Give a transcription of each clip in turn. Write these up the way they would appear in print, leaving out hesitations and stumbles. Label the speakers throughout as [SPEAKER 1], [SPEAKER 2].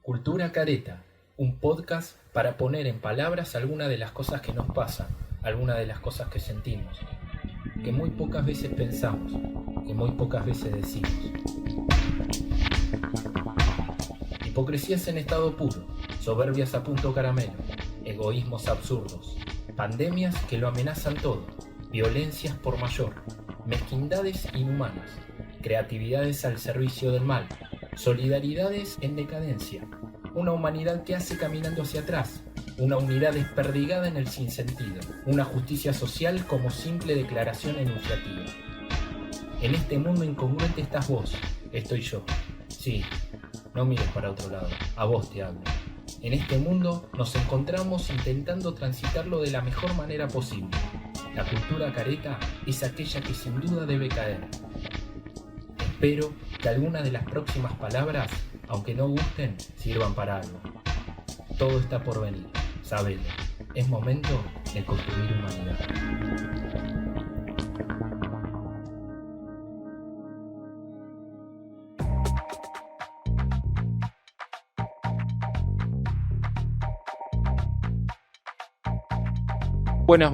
[SPEAKER 1] Cultura Careta, un podcast para poner en palabras algunas de las cosas que nos pasan, algunas de las cosas que sentimos, que muy pocas veces pensamos, que muy pocas veces decimos. Hipocresías en estado puro, soberbias a punto caramelo, egoísmos absurdos, pandemias que lo amenazan todo, violencias por mayor, mezquindades inhumanas, creatividades al servicio del mal, solidaridades en decadencia, una humanidad que hace caminando hacia atrás, una unidad desperdigada en el sinsentido, una justicia social como simple declaración enunciativa. En este mundo incongruente estás vos, estoy yo. Sí, no mires para otro lado, a vos te hablo. En este mundo nos encontramos intentando transitarlo de la mejor manera posible. La cultura careta es aquella que sin duda debe caer. Espero que algunas de las próximas palabras, aunque no gusten, sirvan para algo. Todo está por venir, sabelo. Es momento de construir humanidad.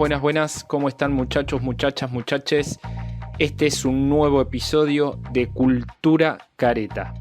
[SPEAKER 2] Buenas, ¿cómo están muchachos, muchachas, muchaches? Este es un nuevo episodio de Cultura Careta.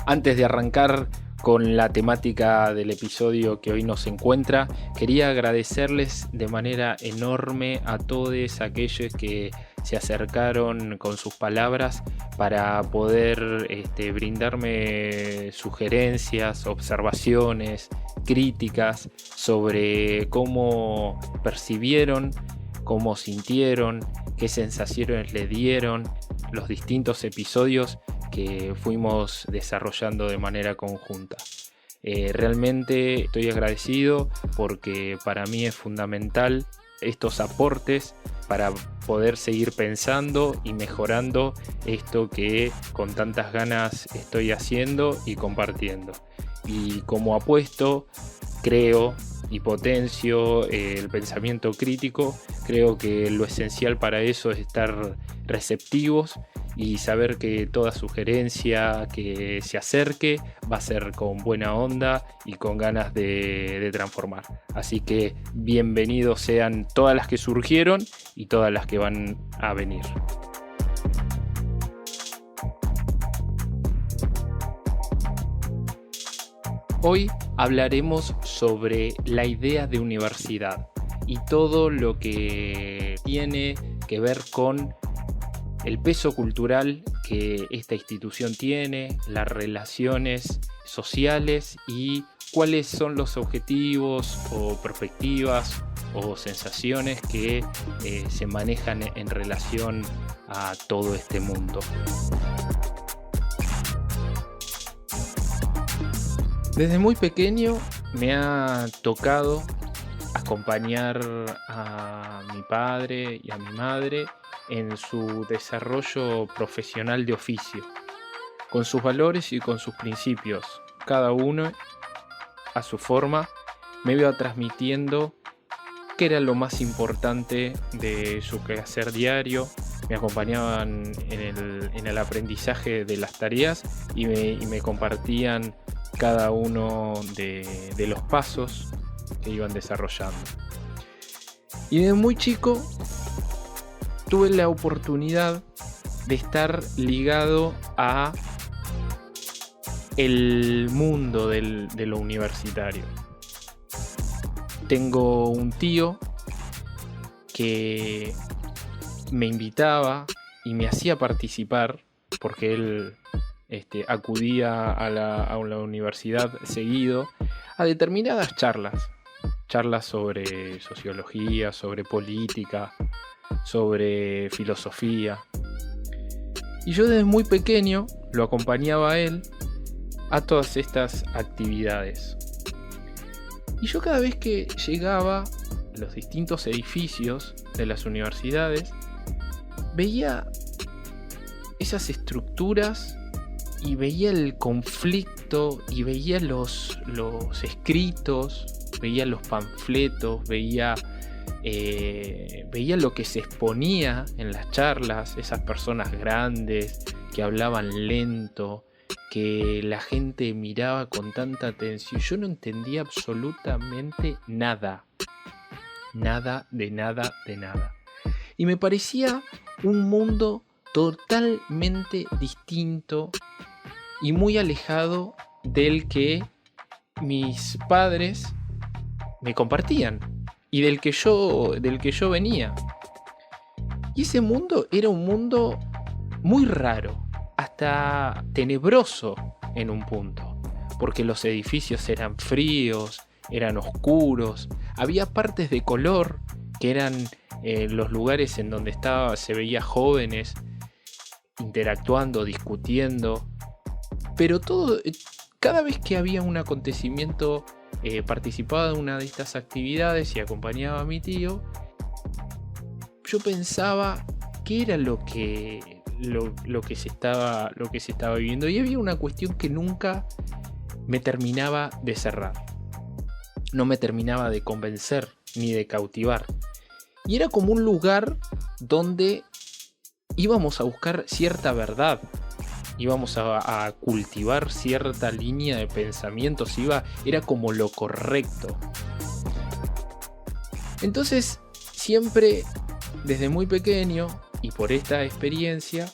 [SPEAKER 2] Antes de arrancar con la temática del episodio que hoy nos encuentra, quería agradecerles de manera enorme a todos aquellos que se acercaron con sus palabras para poder brindarme sugerencias, observaciones, críticas sobre cómo percibieron, cómo sintieron, qué sensaciones le dieron los distintos episodios que fuimos desarrollando de manera conjunta. Realmente estoy agradecido porque para mí es fundamental estos aportes para poder seguir pensando y mejorando esto que con tantas ganas estoy haciendo y compartiendo. Y como apuesto, creo y potencio el pensamiento crítico, creo que lo esencial para eso es estar receptivos y saber que toda sugerencia que se acerque va a ser con buena onda y con ganas de transformar. Así que bienvenidos sean todas las que surgieron y todas las que van a venir. Hoy hablaremos sobre la idea de universidad y todo lo que tiene que ver con el peso cultural que esta institución tiene, las relaciones sociales y cuáles son los objetivos o perspectivas o sensaciones que se manejan en relación a todo este mundo. Desde muy pequeño me ha tocado acompañar a mi padre y a mi madre en su desarrollo profesional de oficio, con sus valores y con sus principios. Cada uno, a su forma, me iba transmitiendo qué era lo más importante de su quehacer diario. Me acompañaban en el aprendizaje de las tareas y me compartían cada uno de los pasos que iban desarrollando. Y desde muy chico tuve la oportunidad de estar ligado a el mundo de lo universitario. Tengo un tío que me invitaba y me hacía participar porque él acudía a la universidad seguido a determinadas charlas sobre sociología, sobre política, sobre filosofía. Y yo desde muy pequeño lo acompañaba a él a todas estas actividades. Y yo cada vez que llegaba a los distintos edificios de las universidades, veía esas estructuras y veía el conflicto y veía los escritos, veía los panfletos, veía lo que se exponía en las charlas, esas personas grandes que hablaban lento, que la gente miraba con tanta atención. Yo no entendía absolutamente nada. Nada, de nada, de nada. Y me parecía un mundo totalmente distinto y muy alejado del que mis padres me compartían y del que yo venía. Y ese mundo era un mundo muy raro, hasta tenebroso en un punto, porque los edificios eran fríos, eran oscuros, había partes de color que eran los lugares en donde se veía jóvenes interactuando, discutiendo, pero cada vez que había un acontecimiento, participaba de una de estas actividades y acompañaba a mi tío, yo pensaba qué era lo que se estaba viviendo, y había una cuestión que nunca me terminaba de cerrar, no me terminaba de convencer ni de cautivar, y era como un lugar donde íbamos a buscar cierta verdad, íbamos a cultivar cierta línea de pensamientos, era como lo correcto. Entonces siempre, desde muy pequeño y por esta experiencia,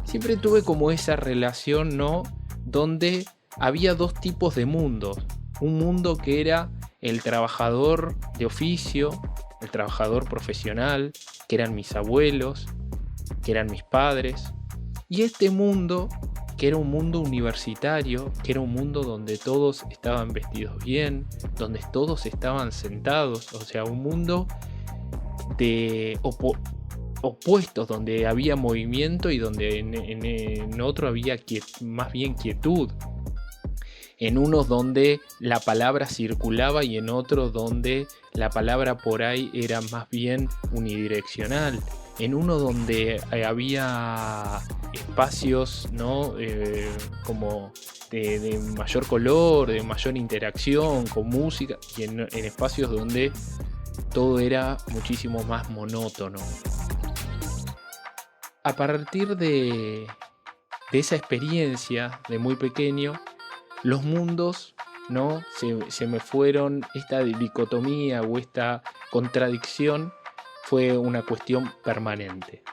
[SPEAKER 2] siempre tuve como esa relación, ¿no?, donde había dos tipos de mundos. Un mundo que era el trabajador de oficio, el trabajador profesional, que eran mis abuelos, que eran mis padres, y este mundo que era un mundo universitario, que era un mundo donde todos estaban vestidos bien, donde todos estaban sentados, o sea, un mundo de opuestos, donde había movimiento y donde en otro había más bien quietud, en unos donde la palabra circulaba y en otros donde la palabra por ahí era más bien unidireccional, en uno donde había espacios, ¿no?, como de mayor color, de mayor interacción con música, y en espacios donde todo era muchísimo más monótono. A partir de esa experiencia de muy pequeño, los mundos, ¿no?, se me fueron, esta dicotomía o esta contradicción fue una cuestión permanente.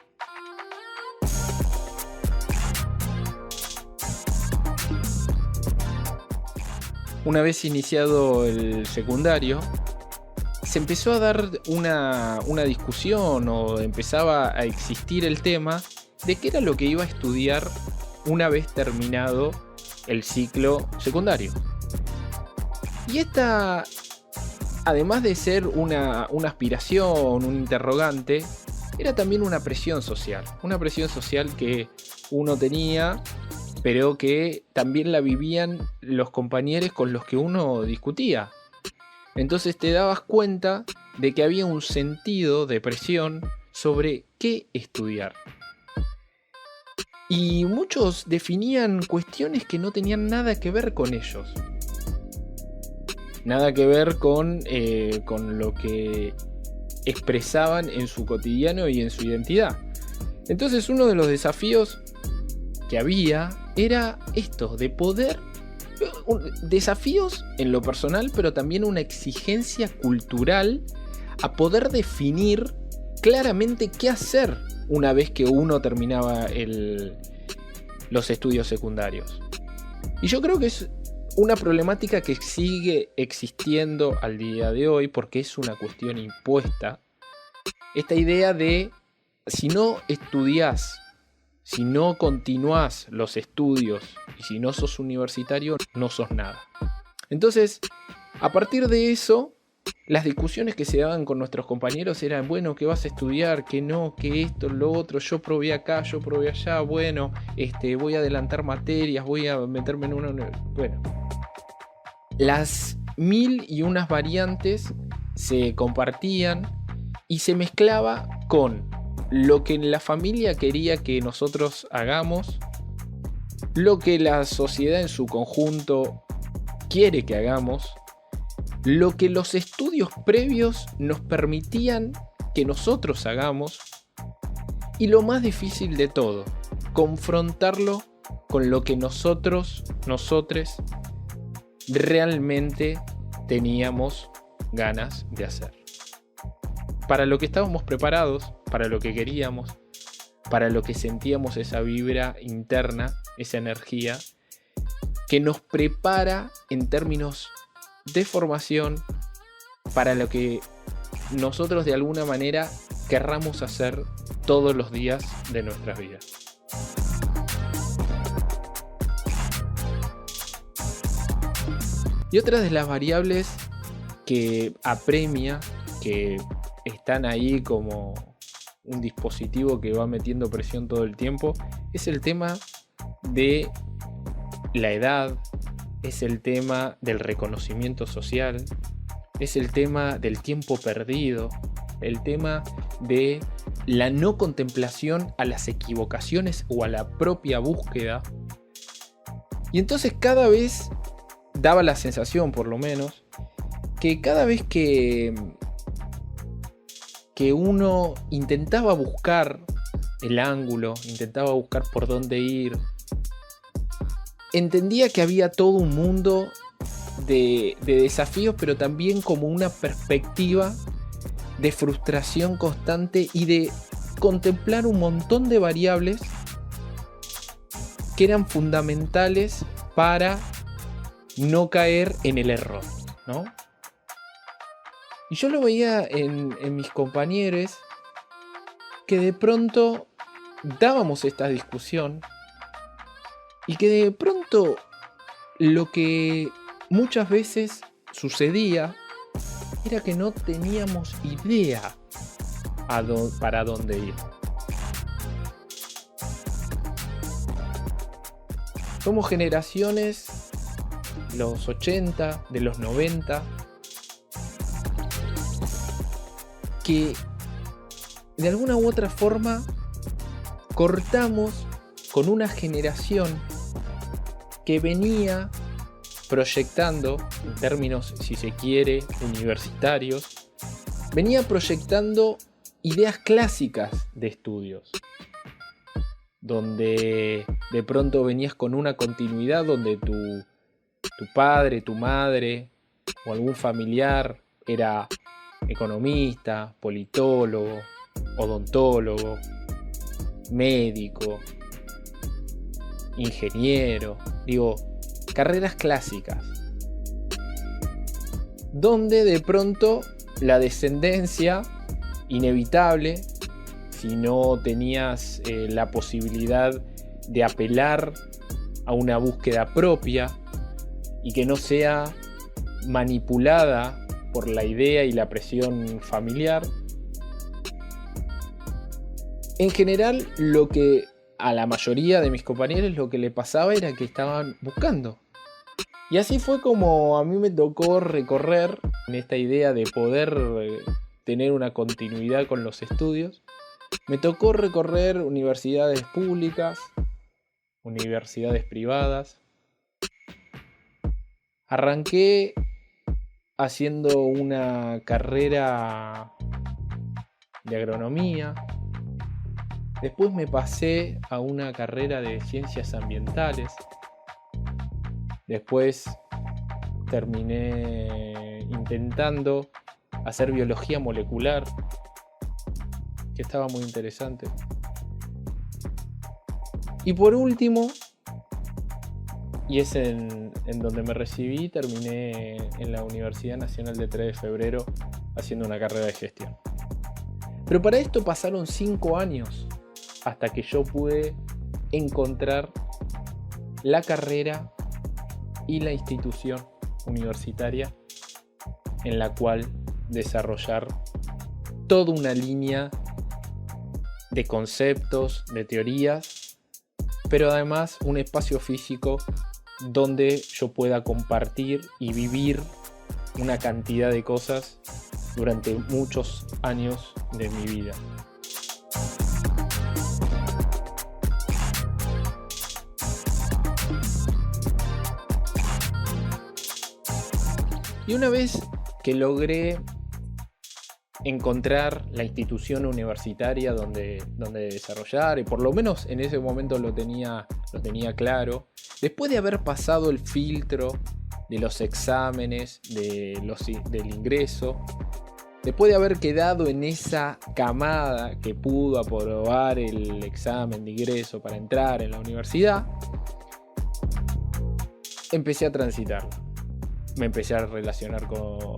[SPEAKER 2] Una vez iniciado el secundario, se empezó a dar una discusión, o empezaba a existir el tema de qué era lo que iba a estudiar una vez terminado el ciclo secundario. Y esta, además de ser una aspiración, un interrogante, era también una presión social que uno tenía, pero que también la vivían los compañeros con los que uno discutía. Entonces te dabas cuenta de que había un sentido de presión sobre qué estudiar. Y muchos definían cuestiones que no tenían nada que ver con ellos. Nada que ver con lo que expresaban en su cotidiano y en su identidad. Entonces uno de los desafíos que había era esto, de poder... Desafíos en lo personal, pero también una exigencia cultural a poder definir claramente qué hacer una vez que uno terminaba los estudios secundarios. Y yo creo que es una problemática que sigue existiendo al día de hoy, porque es una cuestión impuesta. Esta idea de si no estudiás, si no continuás los estudios y si no sos universitario, no sos nada. Entonces, a partir de eso, las discusiones que se daban con nuestros compañeros eran, bueno, ¿qué vas a estudiar? ¿Qué no? ¿Qué esto? ¿Lo otro? Yo probé acá, yo probé allá. Bueno, voy a adelantar materias, voy a meterme en una... Bueno, las 1001 variantes se compartían y se mezclaba con lo que la familia quería que nosotros hagamos, lo que la sociedad en su conjunto quiere que hagamos, lo que los estudios previos nos permitían que nosotros hagamos, y lo más difícil de todo, confrontarlo con lo que nosotros realmente teníamos ganas de hacer. Para lo que estábamos preparados, para lo que queríamos, para lo que sentíamos esa vibra interna, esa energía que nos prepara en términos de formación para lo que nosotros de alguna manera querramos hacer todos los días de nuestras vidas. Y otra de las variables que apremia, que están ahí como un dispositivo que va metiendo presión todo el tiempo, es el tema de la edad, es el tema del reconocimiento social, es el tema del tiempo perdido, el tema de la no contemplación a las equivocaciones o a la propia búsqueda. Y entonces cada vez daba la sensación, por lo menos, que cada vez que uno intentaba buscar el ángulo, intentaba buscar por dónde ir, entendía que había todo un mundo de desafíos, pero también como una perspectiva de frustración constante y de contemplar un montón de variables que eran fundamentales para no caer en el error, ¿no? Y yo lo veía en mis compañeros que de pronto dábamos esta discusión y que de pronto lo que muchas veces sucedía era que no teníamos idea para dónde ir. Somos generaciones, los 80, de los 90, que de alguna u otra forma cortamos con una generación que venía proyectando, en términos, si se quiere, universitarios, venía proyectando ideas clásicas de estudios, donde de pronto venías con una continuidad donde tu padre, tu madre o algún familiar era economista, politólogo, odontólogo, médico, ingeniero, carreras clásicas, donde de pronto la descendencia inevitable, si no tenías la posibilidad de apelar a una búsqueda propia y que no sea manipulada por la idea y la presión familiar. En general, lo que a la mayoría de mis compañeros lo que le pasaba era que estaban buscando. Y así fue como a mí me tocó recorrer en esta idea de poder tener una continuidad con los estudios. Me tocó recorrer universidades públicas, universidades privadas. Arranqué haciendo una carrera de agronomía. Después me pasé a una carrera de ciencias ambientales. Después terminé intentando hacer biología molecular, que estaba muy interesante. Y por último, y es en donde me recibí, terminé en la Universidad Nacional de 3 de Febrero haciendo una carrera de gestión. Pero para esto pasaron 5 años hasta que yo pude encontrar la carrera y la institución universitaria en la cual desarrollar toda una línea de conceptos, de teorías, pero además un espacio físico donde yo pueda compartir y vivir una cantidad de cosas durante muchos años de mi vida. Y una vez que logré encontrar la institución universitaria donde desarrollar, y por lo menos en ese momento lo tenía claro. Después de haber pasado el filtro de los exámenes, del ingreso, después de haber quedado en esa camada que pudo aprobar el examen de ingreso para entrar en la universidad, empecé a transitarla. Me empecé a relacionar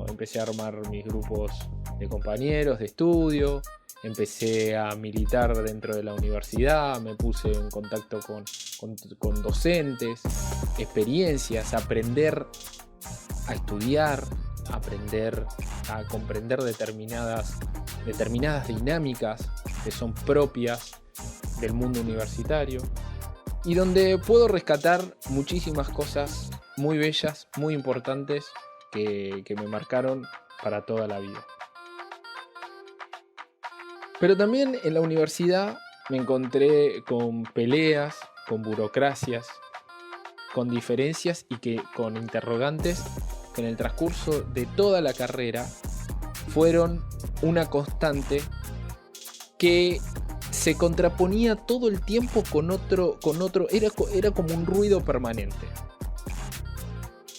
[SPEAKER 2] empecé a armar mis grupos de compañeros de estudio, empecé a militar dentro de la universidad, me puse en contacto con docentes, experiencias, aprender a estudiar, aprender a comprender determinadas dinámicas que son propias del mundo universitario, y donde puedo rescatar muchísimas cosas muy bellas, muy importantes, que me marcaron para toda la vida. Pero también en la universidad me encontré con peleas, con burocracias, con diferencias y con interrogantes que en el transcurso de toda la carrera fueron una constante que se contraponía todo el tiempo con otro, era como un ruido permanente.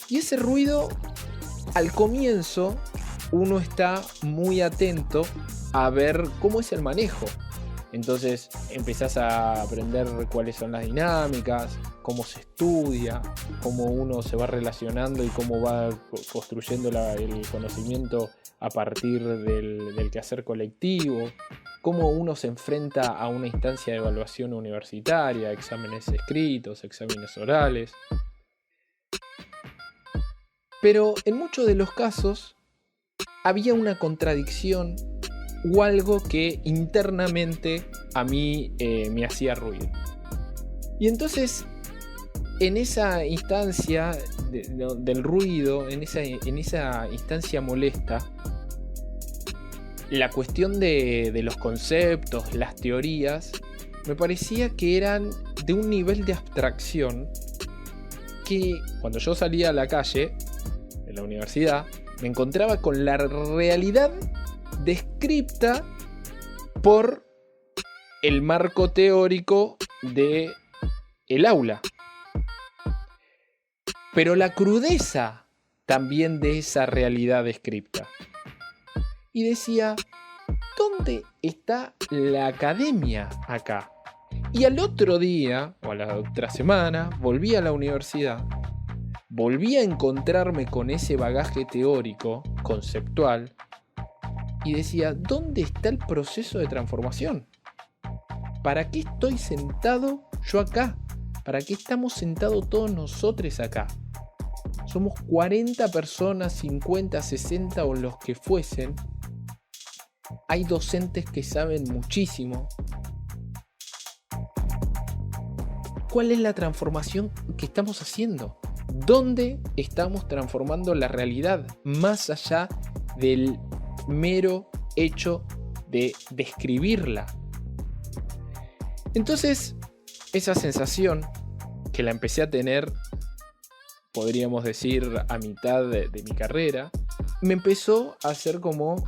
[SPEAKER 2] Y ese ruido, al comienzo, uno está muy atento a ver cómo es el manejo. Entonces empezás a aprender cuáles son las dinámicas, cómo se estudia, cómo uno se va relacionando y cómo va construyendo el conocimiento a partir del quehacer colectivo, cómo uno se enfrenta a una instancia de evaluación universitaria, exámenes escritos, exámenes orales. Pero en muchos de los casos había una contradicción o algo que internamente a mí me hacía ruido. Y entonces, en esa instancia del ruido, en esa instancia molesta, la cuestión de los conceptos, las teorías, me parecía que eran de un nivel de abstracción que cuando yo salía a la calle, en la universidad, me encontraba con la realidad descripta por el marco teórico del aula. Pero la crudeza también de esa realidad descripta. Y decía, ¿dónde está la academia acá? Y al otro día, o a la otra semana, volví a la universidad. Volví a encontrarme con ese bagaje teórico, conceptual, y decía, ¿dónde está el proceso de transformación? ¿Para qué estoy sentado yo acá? ¿Para qué estamos sentados todos nosotros acá? Somos 40 personas, 50, 60 o los que fuesen. Hay docentes que saben muchísimo. ¿Cuál es la transformación que estamos haciendo? ¿Dónde estamos transformando la realidad más allá del mero hecho de describirla? Entonces, esa sensación que la empecé a tener, podríamos decir, a mitad de mi carrera, me empezó a hacer como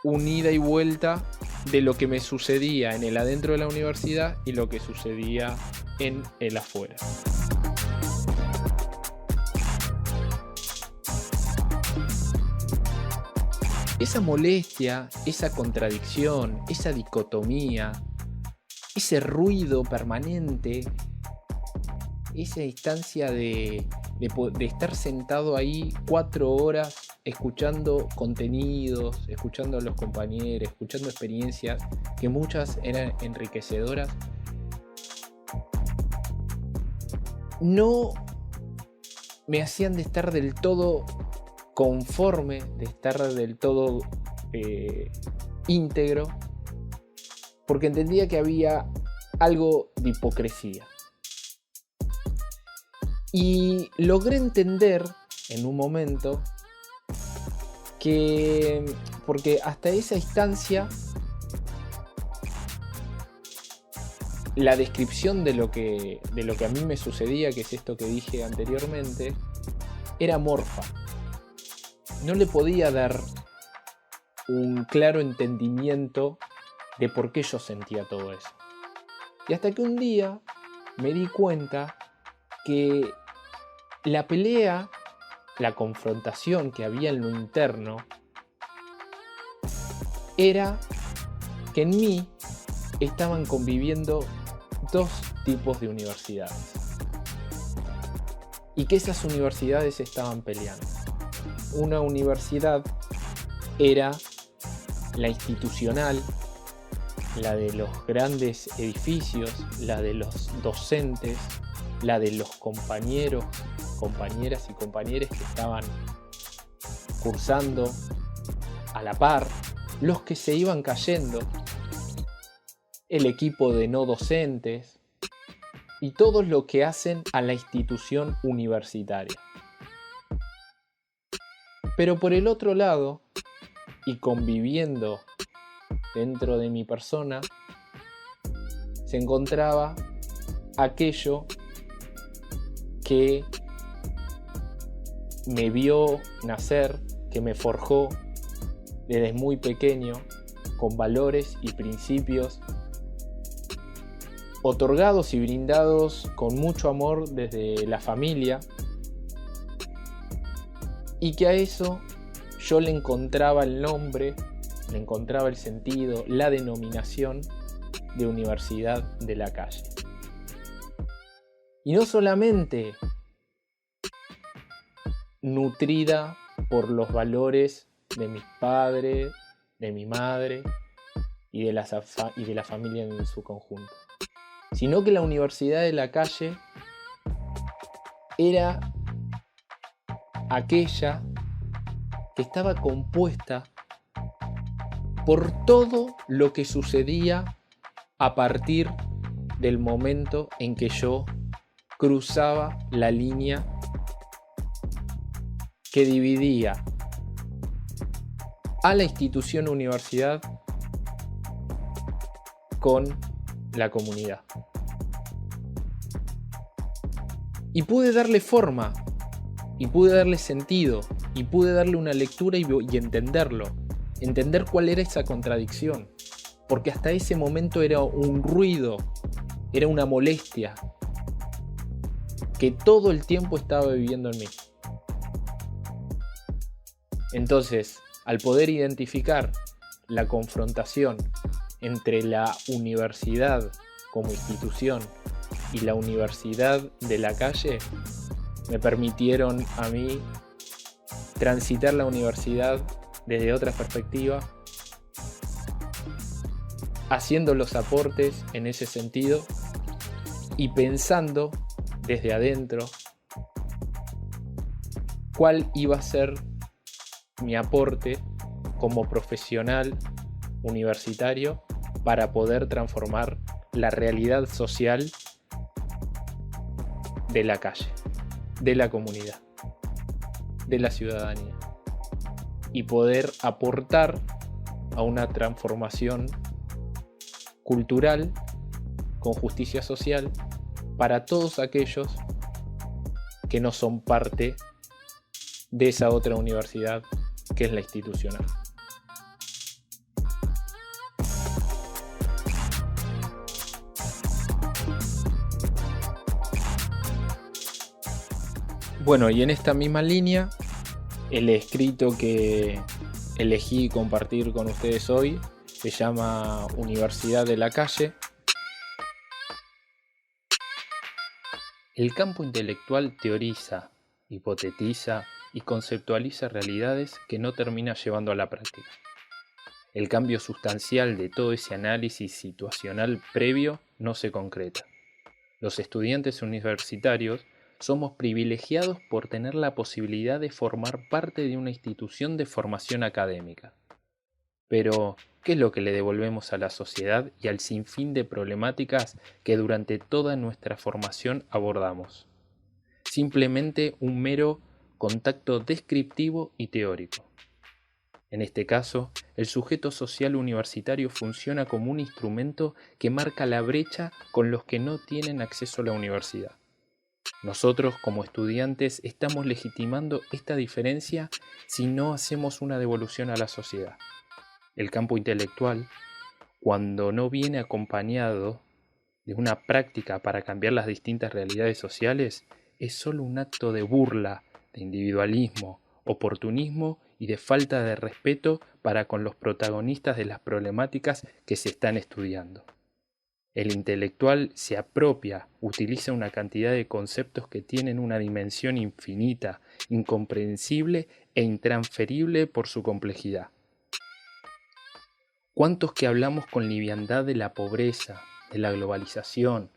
[SPEAKER 2] un ida y vuelta de lo que me sucedía en el adentro de la universidad y lo que sucedía en el afuera. Esa molestia, esa contradicción, esa dicotomía, ese ruido permanente, esa instancia de estar sentado ahí 4 horas escuchando contenidos, escuchando a los compañeros, escuchando experiencias que muchas eran enriquecedoras, no me hacían de estar del todo conforme, de estar del todo íntegro, porque entendía que había algo de hipocresía. Y logré entender en un momento que, porque hasta esa instancia, la descripción de lo que a mí me sucedía, que es esto que dije anteriormente, era amorfa. No le podía dar un claro entendimiento de por qué yo sentía todo eso. Y hasta que un día me di cuenta que la pelea, la confrontación que había en lo interno, era que en mí estaban conviviendo dos tipos de universidades y que esas universidades estaban peleando. Una universidad era la institucional, la de los grandes edificios, la de los docentes, la de los compañeros, compañeras y compañeros que estaban cursando a la par, los que se iban cayendo, el equipo de no docentes y todo lo que hacen a la institución universitaria. Pero por el otro lado, y conviviendo dentro de mi persona, se encontraba aquello que me vio nacer, que me forjó desde muy pequeño, con valores y principios otorgados y brindados con mucho amor desde la familia, y que a eso yo le encontraba el nombre, le encontraba el sentido, la denominación de Universidad de la Calle. Y no solamente nutrida por los valores de mis padres, de mi madre y de la familia en su conjunto, sino que la Universidad de la Calle era aquella que estaba compuesta por todo lo que sucedía a partir del momento en que yo cruzaba la línea que dividía a la institución universidad con la comunidad. Y pude darle forma, y pude darle sentido, y pude darle una lectura y entenderlo, entender cuál era esa contradicción, porque hasta ese momento era un ruido, era una molestia que todo el tiempo estaba viviendo en mí. Entonces, al poder identificar la confrontación entre la universidad como institución y la Universidad de la Calle, me permitieron a mí transitar la universidad desde otra perspectiva, haciendo los aportes en ese sentido y pensando desde adentro cuál iba a ser mi aporte como profesional universitario para poder transformar la realidad social de la calle, de la comunidad, de la ciudadanía, y poder aportar a una transformación cultural con justicia social para todos aquellos que no son parte de esa otra universidad que es la institucional. Bueno, y en esta misma línea, el escrito que elegí compartir con ustedes hoy se llama Universidad de la Calle. El campo intelectual teoriza, hipotetiza y conceptualiza realidades que no termina llevando a la práctica. El cambio sustancial de todo ese análisis situacional previo no se concreta. Los estudiantes universitarios somos privilegiados por tener la posibilidad de formar parte de una institución de formación académica. Pero, ¿qué es lo que le devolvemos a la sociedad y al sinfín de problemáticas que durante toda nuestra formación abordamos? Simplemente un mero contacto descriptivo y teórico. En este caso, el sujeto social universitario funciona como un instrumento que marca la brecha con los que no tienen acceso a la universidad. Nosotros, como estudiantes, estamos legitimando esta diferencia si no hacemos una devolución a la sociedad. El campo intelectual, cuando no viene acompañado de una práctica para cambiar las distintas realidades sociales, es solo un acto de burla, de individualismo, oportunismo y de falta de respeto para con los protagonistas de las problemáticas que se están estudiando. El intelectual se apropia, utiliza una cantidad de conceptos que tienen una dimensión infinita, incomprensible e intransferible por su complejidad. ¿Cuántos que hablamos con liviandad de la pobreza, de la globalización,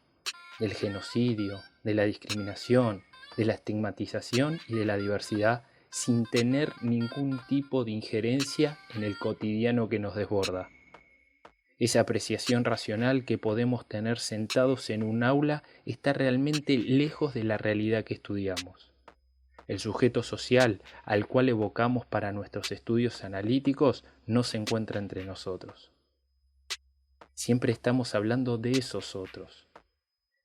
[SPEAKER 2] del genocidio, de la discriminación, de la estigmatización y de la diversidad, sin tener ningún tipo de injerencia en el cotidiano que nos desborda? Esa apreciación racional que podemos tener sentados en un aula está realmente lejos de la realidad que estudiamos. El sujeto social al cual evocamos para nuestros estudios analíticos no se encuentra entre nosotros. Siempre estamos hablando de esos otros.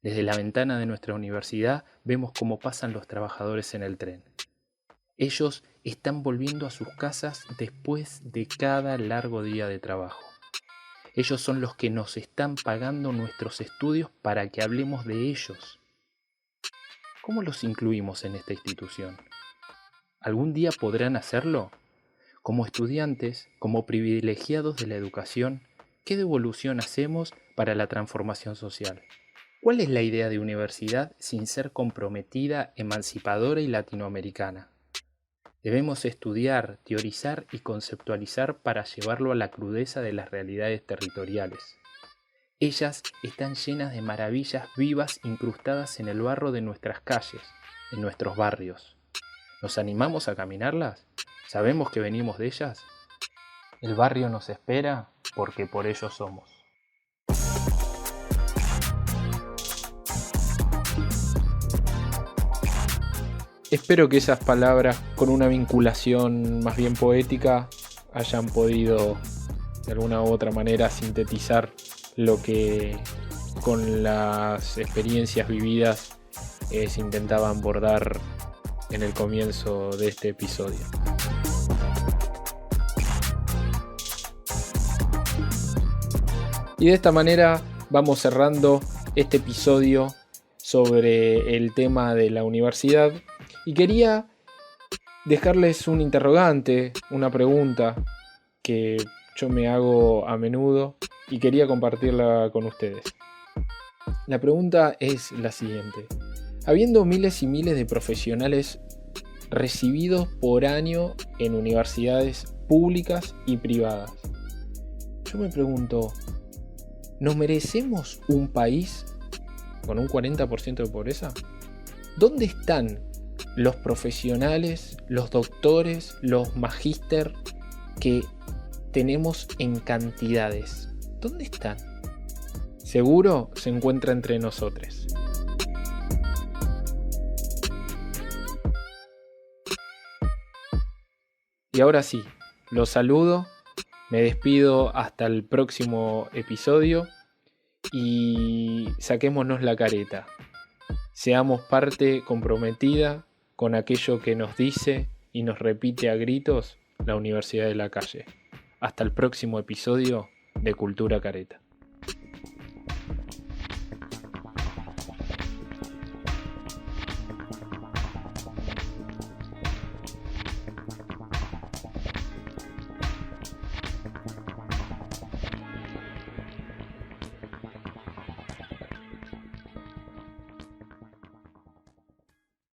[SPEAKER 2] Desde la ventana de nuestra universidad vemos cómo pasan los trabajadores en el tren. Ellos están volviendo a sus casas después de cada largo día de trabajo. Ellos son los que nos están pagando nuestros estudios para que hablemos de ellos. ¿Cómo los incluimos en esta institución? ¿Algún día podrán hacerlo? Como estudiantes, como privilegiados de la educación, ¿qué devolución hacemos para la transformación social? ¿Cuál es la idea de universidad sin ser comprometida, emancipadora y latinoamericana? Debemos estudiar, teorizar y conceptualizar para llevarlo a la crudeza de las realidades territoriales. Ellas están llenas de maravillas vivas incrustadas en el barro de nuestras calles, en nuestros barrios. ¿Nos animamos a caminarlas? ¿Sabemos que venimos de ellas? El barrio nos espera porque por ello somos. Espero que esas palabras, con una vinculación más bien poética, hayan podido de alguna u otra manera sintetizar lo que con las experiencias vividas se intentaba abordar en el comienzo de este episodio. Y de esta manera vamos cerrando este episodio sobre el tema de la universidad. Y quería dejarles un interrogante, una pregunta que yo me hago a menudo y quería compartirla con ustedes. La pregunta es la siguiente. Habiendo miles y miles de profesionales recibidos por año en universidades públicas y privadas, yo me pregunto, ¿nos merecemos un país con un 40% de pobreza? ¿Dónde están los profesionales, los doctores, los magíster que tenemos en cantidades? ¿Dónde están? Seguro se encuentra entre nosotros. Y ahora sí, los saludo, me despido hasta el próximo episodio y saquémonos la careta. Seamos parte comprometida con aquello que nos dice y nos repite a gritos la Universidad de la Calle. Hasta el próximo episodio de Cultura Careta.